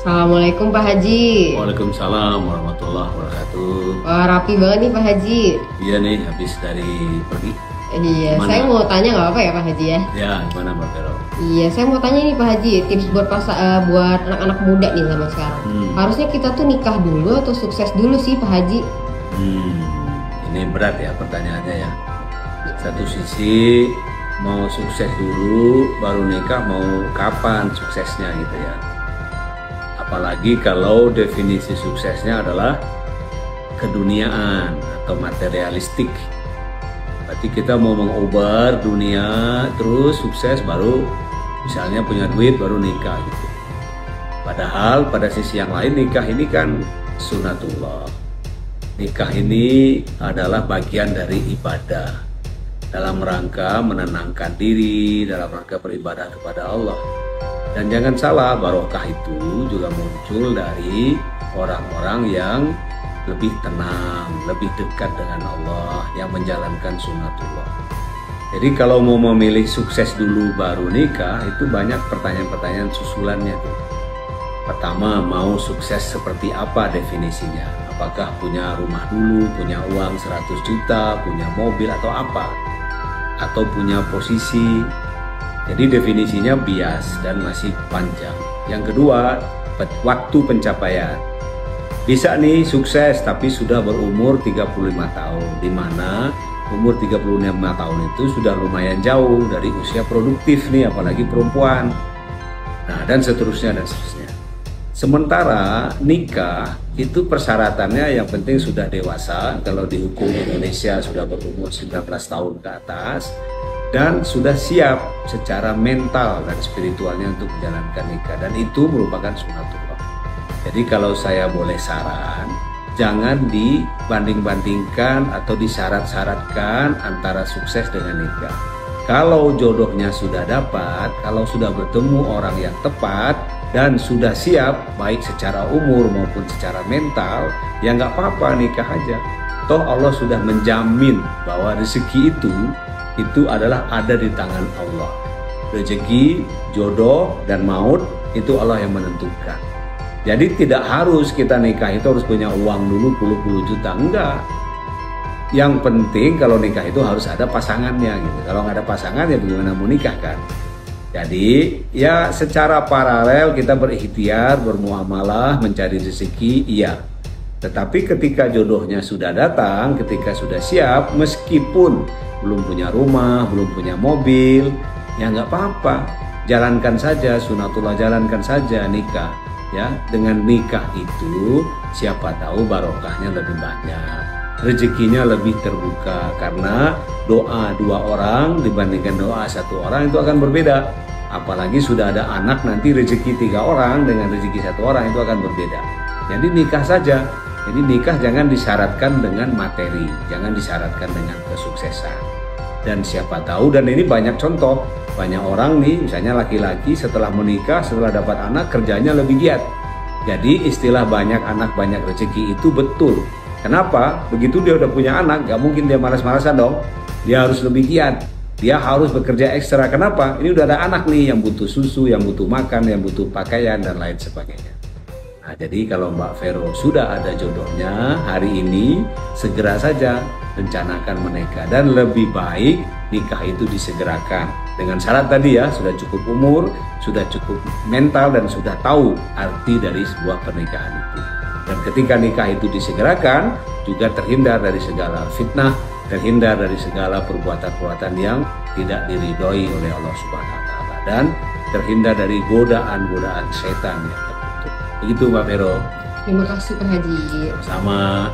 Assalamualaikum Pak Haji. Waalaikumsalam warahmatullahi wabarakatuh. Wah, rapi banget nih Pak Haji. Iya nih, habis dari pergi. Iya, Gimana? saya mau tanya nggak apa ya Pak Haji ya? Ya, gimana Mbak Vero? Iya, saya mau tanya nih Pak Haji, tips buat buat anak-anak muda nih zaman sekarang. Harusnya kita tuh nikah dulu atau sukses dulu sih Pak Haji? Ini berat ya pertanyaannya ya. Satu sisi mau sukses dulu, baru nikah, mau kapan suksesnya gitu ya. Apalagi kalau definisi suksesnya adalah keduniaan atau materialistik. Berarti kita mau mengobar dunia terus sukses baru misalnya punya duit baru nikah gitu. Padahal pada sisi yang lain nikah ini kan sunatullah. Nikah ini adalah bagian dari ibadah dalam rangka menenangkan diri, dalam rangka beribadah kepada Allah. Dan jangan salah, barokah itu juga muncul dari orang-orang yang lebih tenang, lebih dekat dengan Allah, yang menjalankan sunatullah. Jadi kalau mau memilih sukses dulu baru nikah, itu banyak pertanyaan-pertanyaan susulannya tuh. Pertama, mau sukses seperti apa definisinya? Apakah punya rumah dulu, punya uang 100 juta, punya mobil atau apa? Atau punya posisi? Jadi definisinya bias dan masih panjang. Yang kedua, waktu pencapaian. Bisa nih sukses tapi sudah berumur 35 tahun, di mana umur 35 tahun itu sudah lumayan jauh dari usia produktif nih, apalagi perempuan. Nah, dan seterusnya dan seterusnya. Sementara nikah itu persyaratannya yang penting sudah dewasa, kalau di hukum Indonesia sudah berumur 19 tahun ke atas, dan sudah siap secara mental dan spiritualnya untuk menjalankan nikah, dan itu merupakan sunatullah. Jadi kalau saya boleh saran, jangan dibanding-bandingkan atau disyarat-syaratkan antara sukses dengan nikah. Kalau jodohnya sudah dapat, kalau sudah bertemu orang yang tepat dan sudah siap baik secara umur maupun secara mental, ya nggak apa-apa, nikah aja. Toh Allah sudah menjamin bahwa rezeki itu adalah ada di tangan Allah. Rezeki, jodoh, dan maut itu Allah yang menentukan. Jadi tidak harus kita nikah itu harus punya uang dulu puluh juta, enggak. Yang penting kalau nikah itu harus ada pasangannya gitu. Kalau nggak ada pasangan ya bagaimana mau nikah kan? Jadi ya secara paralel kita berikhtiar, bermuamalah, mencari rezeki, iya. Tetapi ketika jodohnya sudah datang, ketika sudah siap, meskipun belum punya rumah, belum punya mobil, ya nggak apa-apa, jalankan saja sunatullah, jalankan saja nikah, ya. Dengan nikah itu siapa tahu barokahnya lebih banyak, rezekinya lebih terbuka, karena doa 2 orang dibandingkan doa 1 orang itu akan berbeda. Apalagi sudah ada anak, nanti rezeki 3 orang dengan rezeki 1 orang itu akan berbeda. Jadi nikah saja. Jadi nikah jangan disyaratkan dengan materi, jangan disyaratkan dengan kesuksesan. Dan siapa tahu, dan ini banyak contoh, banyak orang nih, misalnya laki-laki setelah menikah, setelah dapat anak, kerjanya lebih giat. Jadi istilah banyak anak banyak rezeki itu betul. Kenapa? Begitu dia udah punya anak, gak mungkin dia malas-malasan dong. Dia harus lebih giat, dia harus bekerja ekstra. Kenapa? Ini udah ada anak nih yang butuh susu, yang butuh makan, yang butuh pakaian, dan lain sebagainya. Nah, jadi kalau Mbak Vero sudah ada jodohnya hari ini, segera saja rencanakan menikah, dan lebih baik nikah itu disegerakan dengan syarat tadi ya, sudah cukup umur, sudah cukup mental, dan sudah tahu arti dari sebuah pernikahan itu. Dan ketika nikah itu disegerakan, juga terhindar dari segala fitnah, terhindar dari segala perbuatan-perbuatan yang tidak diridhoi oleh Allah Subhanahu wa taala, dan terhindar dari godaan-godaan setan yang terkutuk. Begitu Mbak Vero. Terima kasih Pak Haji. Sama.